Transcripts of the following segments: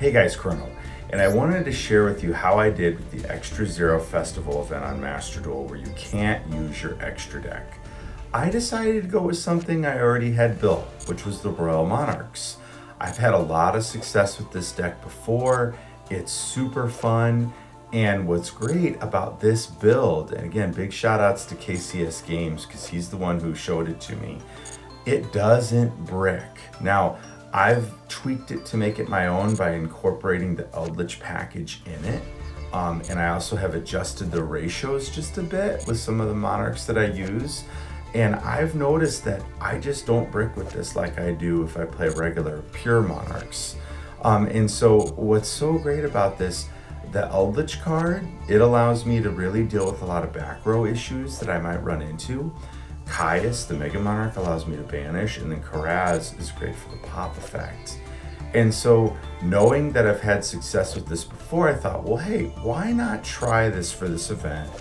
Hey guys, Chrono, and I wanted to share with you how I did with the Ex-Zero Festival event on Master Duel where you can't use your extra deck. I decided to go with something I already had built, which was the Royal Monarchs. I've had a lot of success with this deck before, it's super fun, and what's great about this build, and again, big shout outs to KCS Games because he's the one who showed it to me, it doesn't brick. Now, I've tweaked it to make it my own by incorporating the Eldlich package in it. And I also have adjusted the ratios just a bit with some of the Monarchs that I use. And I've noticed that I just don't brick with this like I do if I play regular pure Monarchs. And so what's so great about this, the Eldlich card, it allows me to really deal with a lot of back row issues that I might run into. Caius, the Mega Monarch, allows me to banish, and then Karaz is great for the pop effect. And so, knowing that I've had success with this before, I thought, well, hey, why not try this for this event?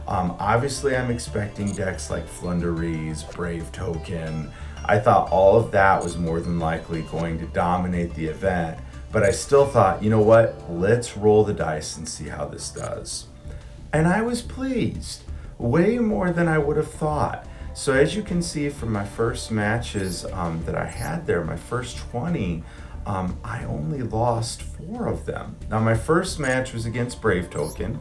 Obviously, I'm expecting decks like Flunderies, Brave Token. I thought all of that was more than likely going to dominate the event, but I still thought, you know what, let's roll the dice and see how this does. And I was pleased, way more than I would have thought. So as you can see from my first matches that I had there, my first 20, I only lost 4 of them. Now my first match was against Brave Token,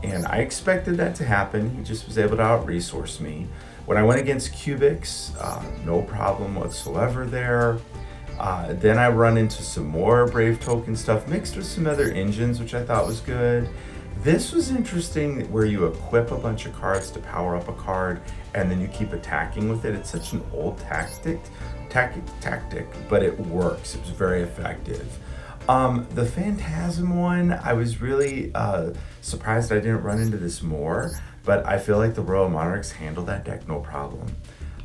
and I expected that to happen. He just was able to out-resource me. When I went against Cubics, no problem whatsoever there. Then I run into some more Brave Token stuff mixed with some other engines, which I thought was good. This was interesting where you equip a bunch of cards to power up a card and then you keep attacking with it. It's such an old tactic, but it works. It was very effective. The Phantasm one, I was really surprised I didn't run into this more, but I feel like the Royal Monarchs handle that deck no problem.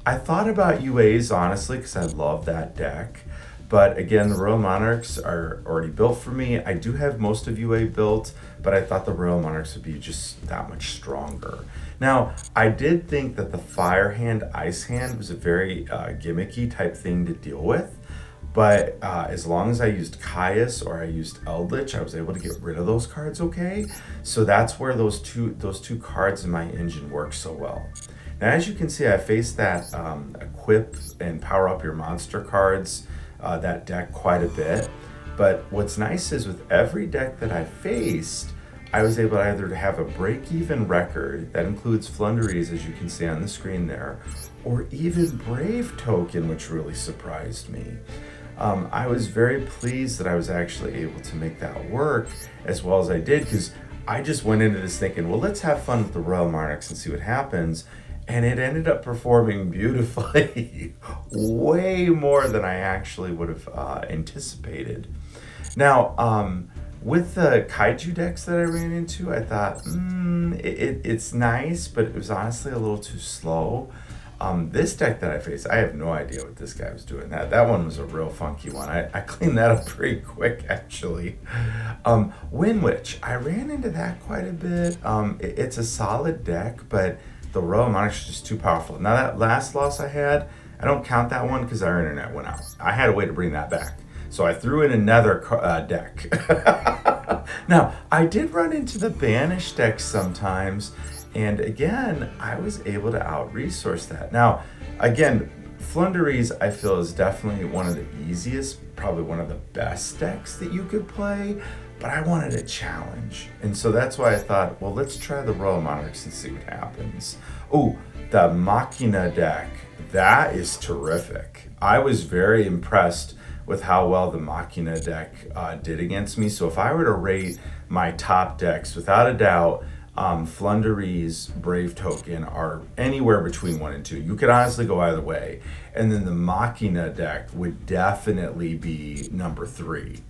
I thought about UAs, honestly, because I love that deck. But again, the Royal Monarchs are already built for me. I do have most of UA built, but I thought the Royal Monarchs would be just that much stronger. Now, I did think that the Fire Hand, Ice Hand was a very gimmicky type thing to deal with. But as long as I used Caius or I used Eldlich, I was able to get rid of those cards okay. So that's where those two cards in my engine work so well. Now, as you can see, I faced that equip and power up your monster cards, that deck quite a bit. But what's nice is with every deck that I faced, I was able either to have a break-even record, that includes Flunderies as you can see on the screen there, or even Brave Token, which really surprised me. I was very pleased that I was actually able to make that work as well as I did, because I just went into this thinking, well, let's have fun with the Royal Monarchs and see what happens. And it ended up performing beautifully, way more than I actually would have anticipated. Now, with the Kaiju decks that I ran into, I thought, it's nice, but it was honestly a little too slow. This deck that I faced, I have no idea what this guy was doing. That one was a real funky one. I cleaned that up pretty quick, actually. Windwitch, I ran into that quite a bit. It's a solid deck, but the Royal Monarchs is just too powerful. Now that last loss I had, I don't count that one because our internet went out. I had a way to bring that back. So I threw in another deck. Now, I did run into the Banish deck sometimes, and again, I was able to out-resource that. Now, again, Flunderies I feel is definitely one of the easiest, probably one of the best decks that you could play, but I wanted a challenge. And so that's why I thought, well, let's try the Royal Monarchs and see what happens. Oh, the Machina deck, that is terrific. I was very impressed with how well the Machina deck did against me. So if I were to rate my top decks, without a doubt, Flunderies, Brave Token are anywhere between 1 and 2. You could honestly go either way. And then the Machina deck would definitely be number 3.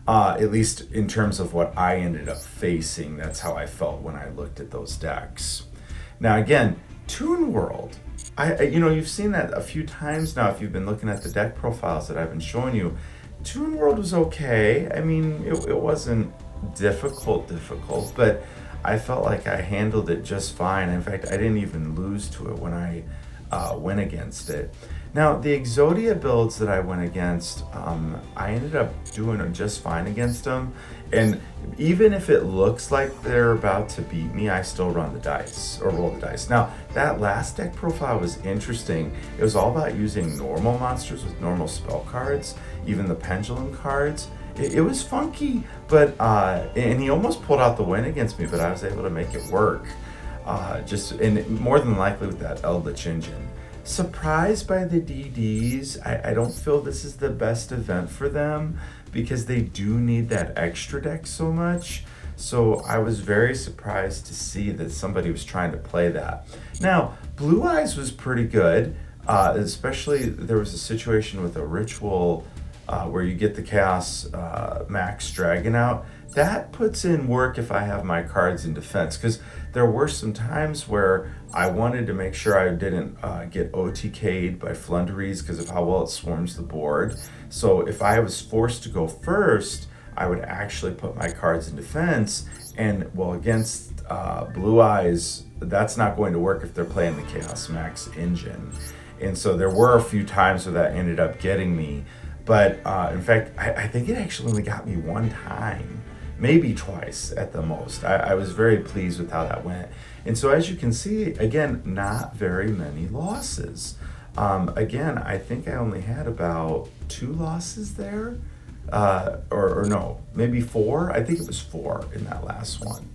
At least in terms of what I ended up facing, that's how I felt when I looked at those decks. Now again, Toon World, you've seen that a few times now if you've been looking at the deck profiles that I've been showing you. Toon World was okay. I mean, it wasn't difficult, but I felt like I handled it just fine. In fact, I didn't even lose to it when I win against it. Now, the Exodia builds that I went against, I ended up doing just fine against them. And even if it looks like they're about to beat me, I still run the dice, or roll the dice. Now, that last deck profile was interesting. It was all about using normal monsters with normal spell cards, even the pendulum cards. It was funky, but, and he almost pulled out the win against me, but I was able to make it work. And more than likely with that Eldlich engine. Surprised by the DDs. I don't feel this is the best event for them because they do need that extra deck so much. So I was very surprised to see that somebody was trying to play that. Now, Blue Eyes was pretty good, especially there was a situation with a ritual where you get the Chaos Max Dragon out. That puts in work if I have my cards in defense, because there were some times where I wanted to make sure I didn't get OTK'd by Flunderies because of how well it swarms the board. So if I was forced to go first, I would actually put my cards in defense. And well, against Blue Eyes, that's not going to work if they're playing the Chaos Max engine. And so there were a few times where that ended up getting me. But in fact, I think it actually only got me one time. Maybe twice at the most. I was very pleased with how that went. And so as you can see, again, not very many losses. Again, I think I only had about 2 losses there. Or no, maybe 4. I think it was 4 in that last one.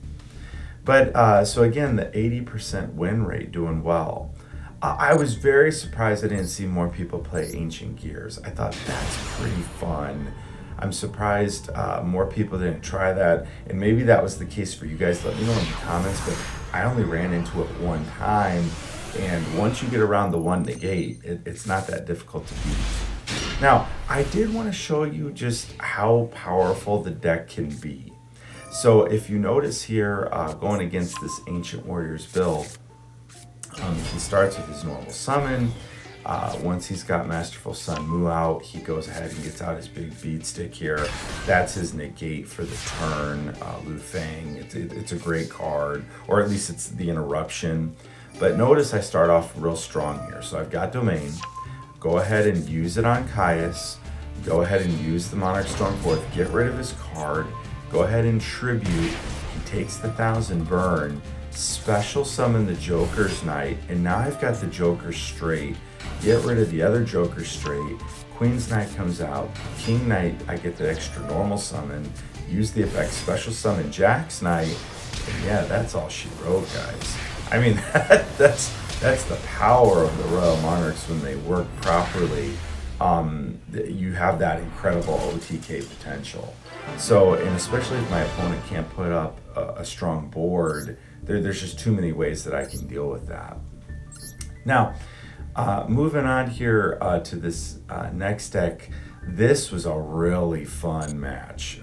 But so again, the 80% win rate, doing well. I was very surprised I didn't see more people play Ancient Gears. I thought that's pretty fun. I'm surprised more people didn't try that, and maybe that was the case for you guys. Let me know in the comments, but I only ran into it one time, and once you get around the one negate, it's not that difficult to beat. Now, I did want to show you just how powerful the deck can be. So if you notice here, going against this Ancient Warriors build, he starts with his normal summon. Once he's got Masterful Sun Mu out, he goes ahead and gets out his big bead stick here. That's his negate for the turn, Lu Fang. It's a great card, or at least it's the interruption. But notice I start off real strong here. So I've got Domain. Go ahead and use it on Caius. Go ahead and use the Monarch Stormforth. Get rid of his card. Go ahead and Tribute. He takes the 1,000 burn. Special summon the Joker's Knight. And now I've got the Joker straight. Get rid of the other Joker straight. Queen's Knight comes out. King Knight, I get the extra normal summon. Use the effect Special Summon Jack's Knight. And yeah, that's all she wrote, guys. I mean, that's the power of the Royal Monarchs when they work properly. You have that incredible OTK potential. So, and especially if my opponent can't put up a strong board, there's just too many ways that I can deal with that. Now, moving on here to this next deck, this was a really fun match.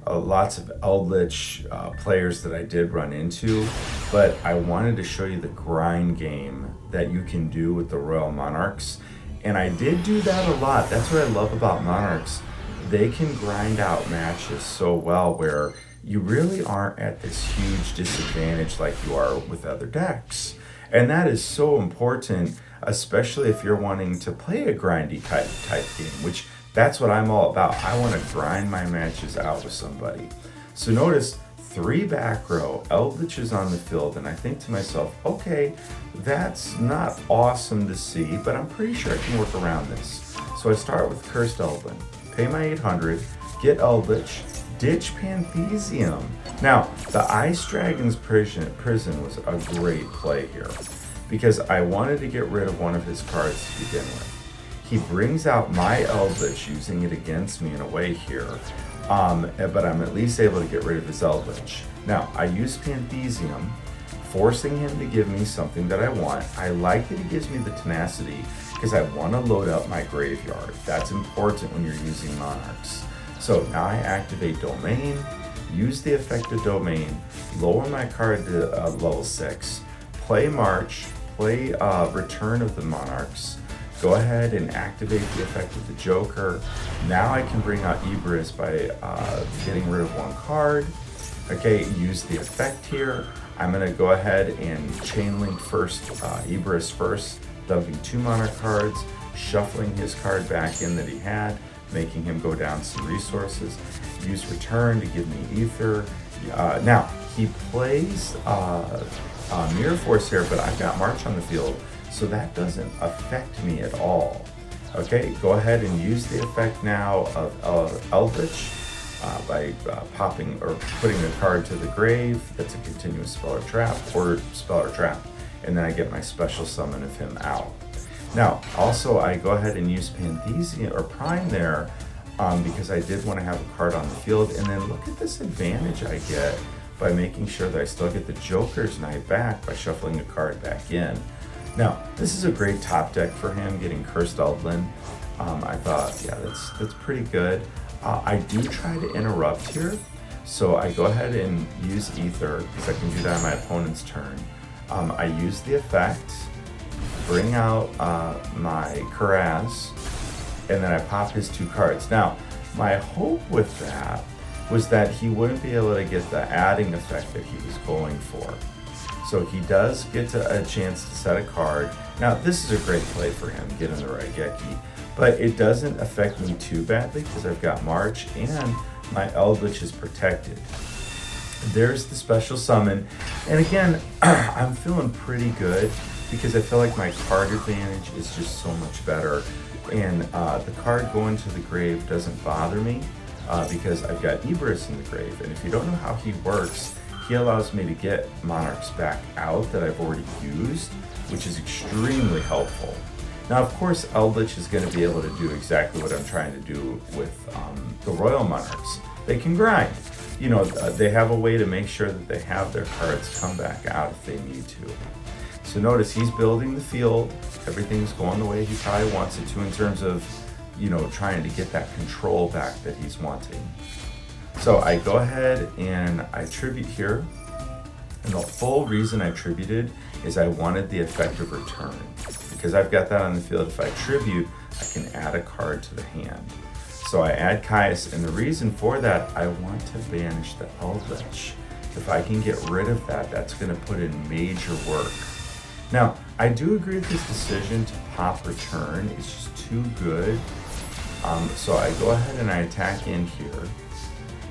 Lots of Eldlich players that I did run into, but I wanted to show you the grind game that you can do with the Royal Monarchs. And I did do that a lot. That's what I love about Monarchs. They can grind out matches so well where you really aren't at this huge disadvantage like you are with other decks. And that is so important, especially if you're wanting to play a grindy type game, which that's what I'm all about. I want to grind my matches out with somebody. So notice 3 back row, Eldlich is on the field, and I think to myself, okay, that's not awesome to see, but I'm pretty sure I can work around this. So I start with Cursed Eldlin, pay my 800, get Eldlich, ditch Panthesium. Now, the Ice Dragon's Prison was a great play here because I wanted to get rid of one of his cards to begin with. He brings out my Eldlich, using it against me in a way here, but I'm at least able to get rid of his Eldlich. Now, I use Panthesium, forcing him to give me something that I want. I like that he gives me the tenacity because I want to load up my graveyard. That's important when you're using Monarchs. So now I activate Domain, use the effect of Domain, lower my card to level 6, play March, play Return of the Monarchs, go ahead and activate the effect of the Joker. Now I can bring out Ibris by getting rid of 1 card. Okay, use the effect here. I'm gonna go ahead and chain link first, Ibris first, dumping 2 Monarch cards, shuffling his card back in that he had, making him go down some resources, use return to give me ether. Now, he plays Mirror Force here, but I've got March on the field, so that doesn't affect me at all. Okay, go ahead and use the effect now of Eldlich by popping or putting a card to the grave. That's a continuous spell or trap, and then I get my special summon of him out. Now, also I go ahead and use Panthesia or Prime there because I did want to have a card on the field, and then look at this advantage I get by making sure that I still get the Joker's Knight back by shuffling a card back in. Now, this is a great top deck for him, getting Cursed Eldlin. I thought, yeah, that's pretty good. I do try to interrupt here, so I go ahead and use Ether because I can do that on my opponent's turn. I use the effect, bring out my Karaz, and then I pop his 2 cards. Now, my hope with that was that he wouldn't be able to get the adding effect that he was going for. So he does get a chance to set a card. Now, this is a great play for him, getting the Raigeki, but it doesn't affect me too badly because I've got March and my Eldlich is protected. There's the special summon, and again, I'm feeling pretty good because I feel like my card advantage is just so much better, and the card going to the grave doesn't bother me because I've got Ibris in the grave, and if you don't know how he works, he allows me to get Monarchs back out that I've already used, which is extremely helpful. Now, of course, Eldlich is going to be able to do exactly what I'm trying to do with the Royal Monarchs. They can grind. You know, they have a way to make sure that they have their cards come back out if they need to. So notice he's building the field. Everything's going the way he probably wants it to in terms of, you know, trying to get that control back that he's wanting. So I go ahead and I tribute here. And the full reason I tributed is I wanted the effect of return. Because I've got that on the field, if I tribute, I can add a card to the hand. So I add Caius, and the reason for that, I want to banish the Eldlich. If I can get rid of that, that's going to put in major work. Now, I do agree with this decision to pop return. It's just too good. So I go ahead and I attack in here.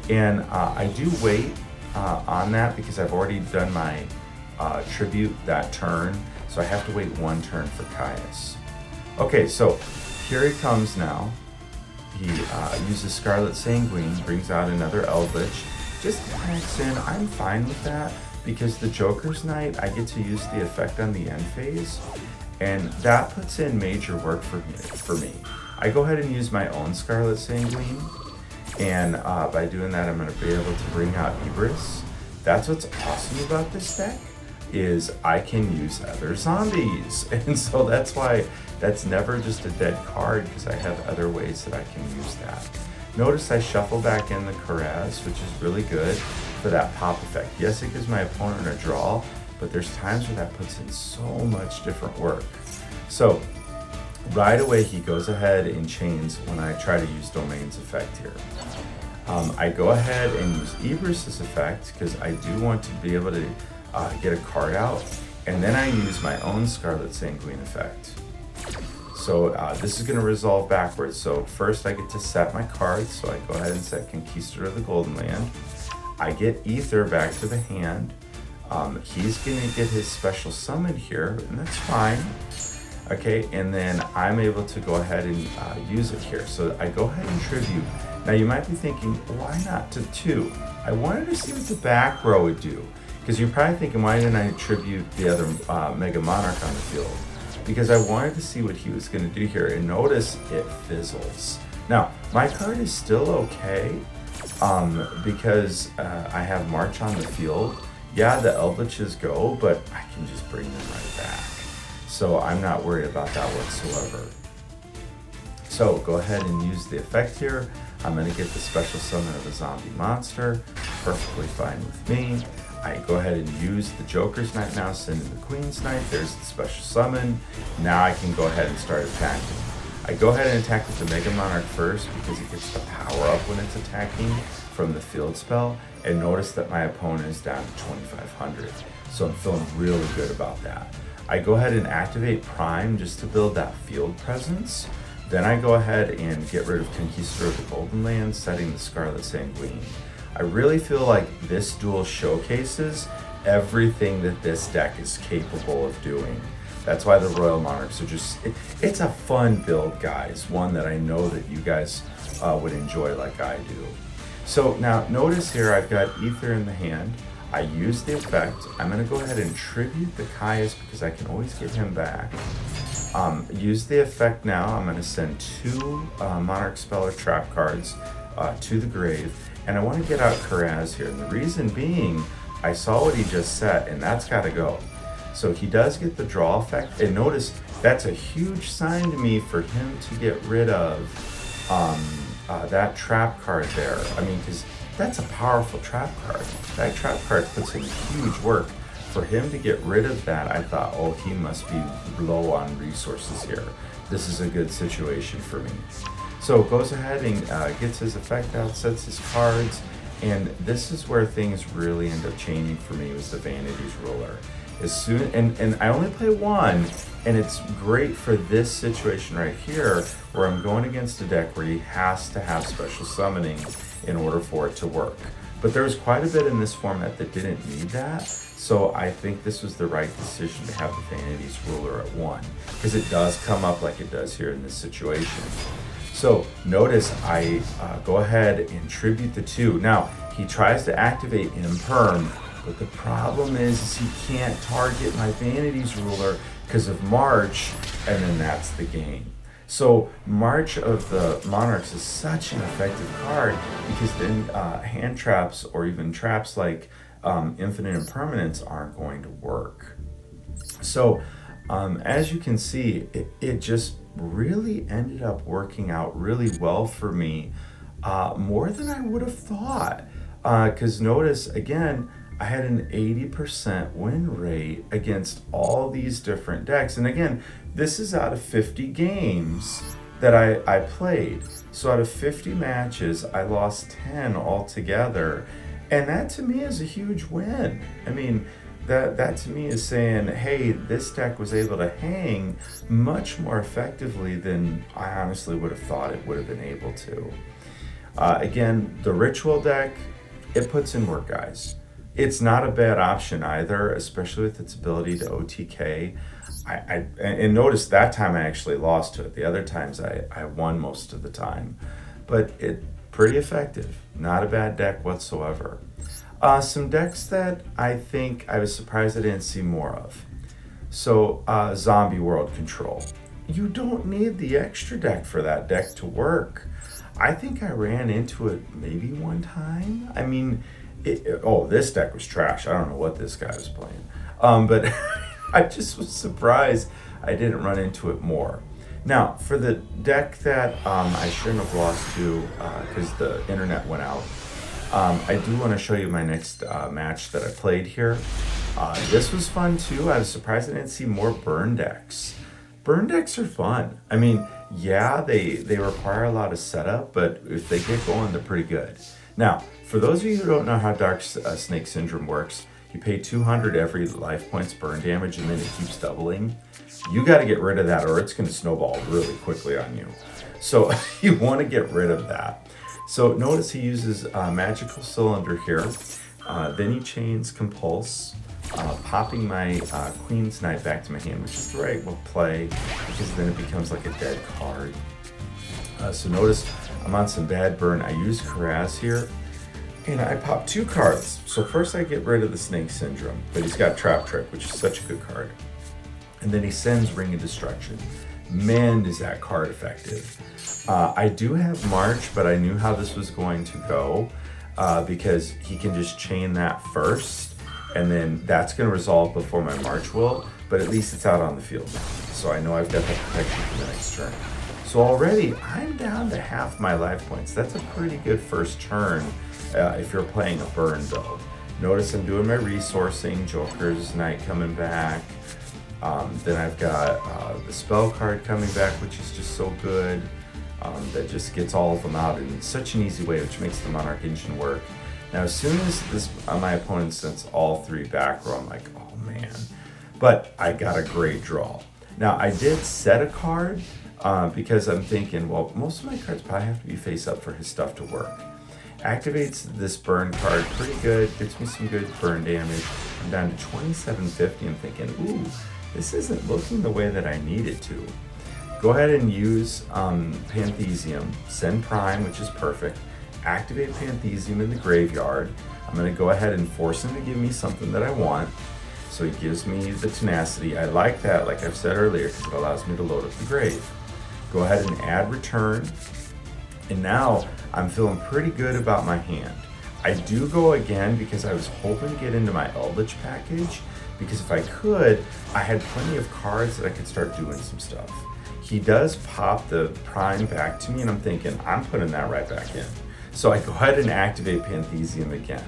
And I do wait on that because I've already done my tribute that turn. So I have to wait 1 turn for Caius. Okay, so here he comes now. He uses Scarlet Sanguine, brings out another Eldlich, just attacks in. I'm fine with that because the Joker's Knight, I get to use the effect on the end phase, and that puts in major work for me. I go ahead and use my own Scarlet Sanguine, and by doing that, I'm going to be able to bring out Ibris. That's what's awesome about this deck, is I can use other zombies, and so that's why that's never just a dead card, because I have other ways that I can use that. Notice I shuffle back in the Karaz, which is really good for that pop effect. Yes, it gives my opponent a draw, but there's times where that puts in so much different work. So right away he goes ahead and chains when I try to use Domain's effect here. I go ahead and use Ibris' effect because I do want to be able to get a card out, and then I use my own Scarlet Sanguine effect. So this is going to resolve backwards. So first I get to set my cards, so I go ahead and set Conquistador of the Golden Land. I get Ether back to the hand. He's going to get his special summon here, and that's fine. Okay, and then I'm able to go ahead and use it here. So I go ahead and tribute. Now you might be thinking, why not to 2? I wanted to see what the back row would do. Because you're probably thinking, why didn't I tribute the other Mega Monarch on the field? Because I wanted to see what he was going to do here, and notice it fizzles. Now, my card is still okay because I have March on the field. Yeah, the Eldliches go, but I can just bring them right back. So I'm not worried about that whatsoever. So go ahead and use the effect here. I'm going to get the special summon of a zombie monster. Perfectly fine with me. I go ahead and use the Joker's Knight now, send in the Queen's Knight. There's the special summon. Now I can go ahead and start attacking. I go ahead and attack with the Mega Monarch first because it gets the power up when it's attacking from the field spell. And notice that my opponent is down to 2,500. So I'm feeling really good about that. I go ahead and activate Prime just to build that field presence. Then I go ahead and get rid of Conquistador of the Golden Lands, setting the Scarlet Sanguine. I really feel like this duel showcases everything that this deck is capable of doing. That's why the Royal Monarchs are it's a fun build, guys. One that I know that you guys would enjoy like I do. So now notice here I've got Ether in the hand. I use the effect. I'm going to go ahead and tribute the Caius because I can always get him back. Use the effect now. I'm going to send 2 Monarch Spell or Trap cards to the grave. And I want to get out Karaz here. And the reason being, I saw what he just set, and that's got to go. So he does get the draw effect. And notice that's a huge sign to me for him to get rid of that trap card there. I mean, because that's a powerful trap card. That trap card puts in huge work. For him to get rid of that, I thought, oh, he must be low on resources here. This is a good situation for me. So goes ahead and gets his effect out, sets his cards, and this is where things really end up changing for me, was the Vanity's Ruler. As soon and I only play 1, and it's great for this situation right here, where I'm going against a deck where he has to have special summoning in order for it to work. But there's quite a bit in this format that didn't need that. So I think this was the right decision to have the Vanity's Ruler at 1, because it does come up like it does here in this situation. So notice I go ahead and tribute the 2. Now, he tries to activate Imperm, but the problem is he can't target my Vanity's Ruler because of March, and then that's the game. So March of the Monarchs is such an effective card because then hand traps or even traps like Infinite Impermanence aren't going to work. So as you can see, it just really ended up working out really well for me, more than I would have thought. Because notice, again, I had an 80% win rate against all these different decks. And again, this is out of 50 games that I played. So out of 50 matches, I lost 10 altogether. And that to me is a huge win. I mean, that to me is saying, hey, this deck was able to hang much more effectively than I honestly would have thought it would have been able to. Again, the Ritual deck, it puts in work, guys. It's not a bad option either, especially with its ability to OTK. And notice that time I actually lost to it. The other times I won most of the time. But it pretty effective. Not a bad deck whatsoever. Some decks that I think I was surprised I didn't see more of. So Zombie World Control. You don't need the extra deck for that deck to work. I think I ran into it maybe 1 time. I mean, this deck was trash. I don't know what this guy was playing. But I just was surprised I didn't run into it more. Now, for the deck that I shouldn't have lost to because the internet went out, I do want to show you my next match that I played here. This was fun too. I was surprised I didn't see more burn decks. Burn decks are fun. I mean, yeah, they require a lot of setup, but if they get going, they're pretty good. Now, for those of you who don't know how Dark Snake Syndrome works, you pay 200 every life points burn damage, and then it keeps doubling. You got to get rid of that, or it's going to snowball really quickly on you. So you want to get rid of that. So notice he uses Magical Cylinder here. Then he chains Compulse, popping my Queen's Knight back to my hand, which is the right play, because then it becomes like a dead card. So notice I'm on some bad burn. I use Karaz here, and I pop 2 cards. So first I get rid of the Snake Syndrome, but he's got Trap Trick, which is such a good card. And then he sends Ring of Destruction. Man, is that card effective. I do have March, but I knew how this was going to go because he can just chain that first, and then that's going to resolve before my March will, but at least it's out on the field now. So I know I've got that protection for the next turn. So already I'm down to half my life points. That's a pretty good first turn if you're playing a burn build. Notice I'm doing my resourcing, Joker's Knight coming back. Then I've got the spell card coming back, which is just so good. That just gets all of them out in such an easy way, which makes the Monarch engine work. Now, as soon as my opponent sends all 3 back row, I'm like, oh man. but I got a great draw. Now I did set a card because I'm thinking, well, most of my cards probably have to be face up for his stuff to work. Activates this burn card pretty good, gets me some good burn damage. I'm down to 2750. I'm thinking, ooh, this isn't looking the way that I need it to. Go ahead and use Panthesium, send Prime, which is perfect. Activate Panthesium in the graveyard. I'm going to go ahead and force him to give me something that I want. So he gives me the Tenacity. I like that, like I've said earlier, because it allows me to load up the grave. Go ahead and add return. And now I'm feeling pretty good about my hand. I do go again because I was hoping to get into my Eldlich package, because if I could, I had plenty of cards that I could start doing some stuff. He does pop the Prime back to me, and I'm thinking, I'm putting that right back in. So I go ahead and activate Panthesium again.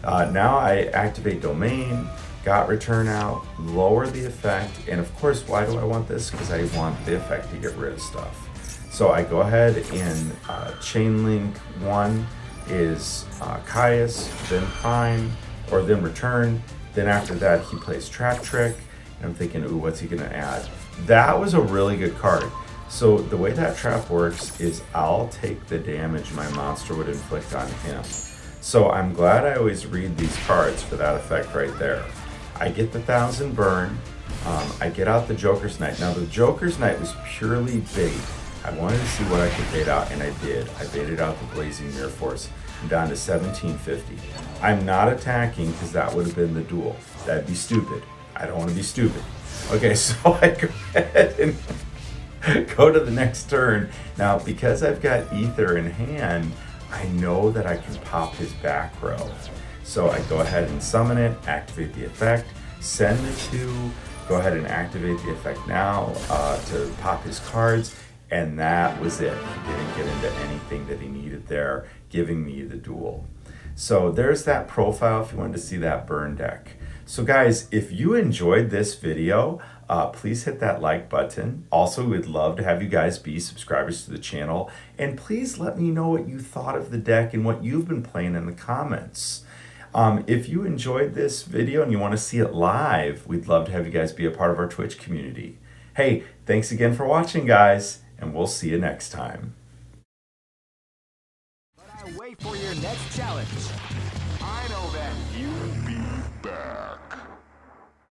Now I activate Domain, got return out, lower the effect, and of course, why do I want this? Because I want the effect to get rid of stuff. So I go ahead and chain link one is Caius, then Prime, or then return. Then after that, he plays Trap Trick, and I'm thinking, ooh, what's he gonna add? That was a really good card. So the way that trap works is I'll take the damage my monster would inflict on him. So I'm glad I always read these cards for that effect right there. I get the 1000 burn, I get out the Joker's Knight. Now the Joker's Knight was purely bait. I wanted to see what I could bait out, and I did. I baited out the Blazing Mirror Force. I'm down to 1750. I'm not attacking because that would have been the duel. That'd be stupid. I don't want to be stupid. Okay, so I go ahead and go to the next turn. Now, because I've got Ether in hand, I know that I can pop his back row. So I go ahead and summon it, activate the effect, send the 2, go ahead and activate the effect now to pop his cards, and that was it. He didn't get into anything that he needed there, giving me the duel. So there's that profile if you wanted to see that burn deck. So guys, if you enjoyed this video, please hit that like button. Also, we'd love to have you guys be subscribers to the channel. And please let me know what you thought of the deck and what you've been playing in the comments. If you enjoyed this video and you want to see it live, we'd love to have you guys be a part of our Twitch community. Hey, thanks again for watching, guys, and we'll see you next time. But I wait for your next challenge. I know that you'll be back.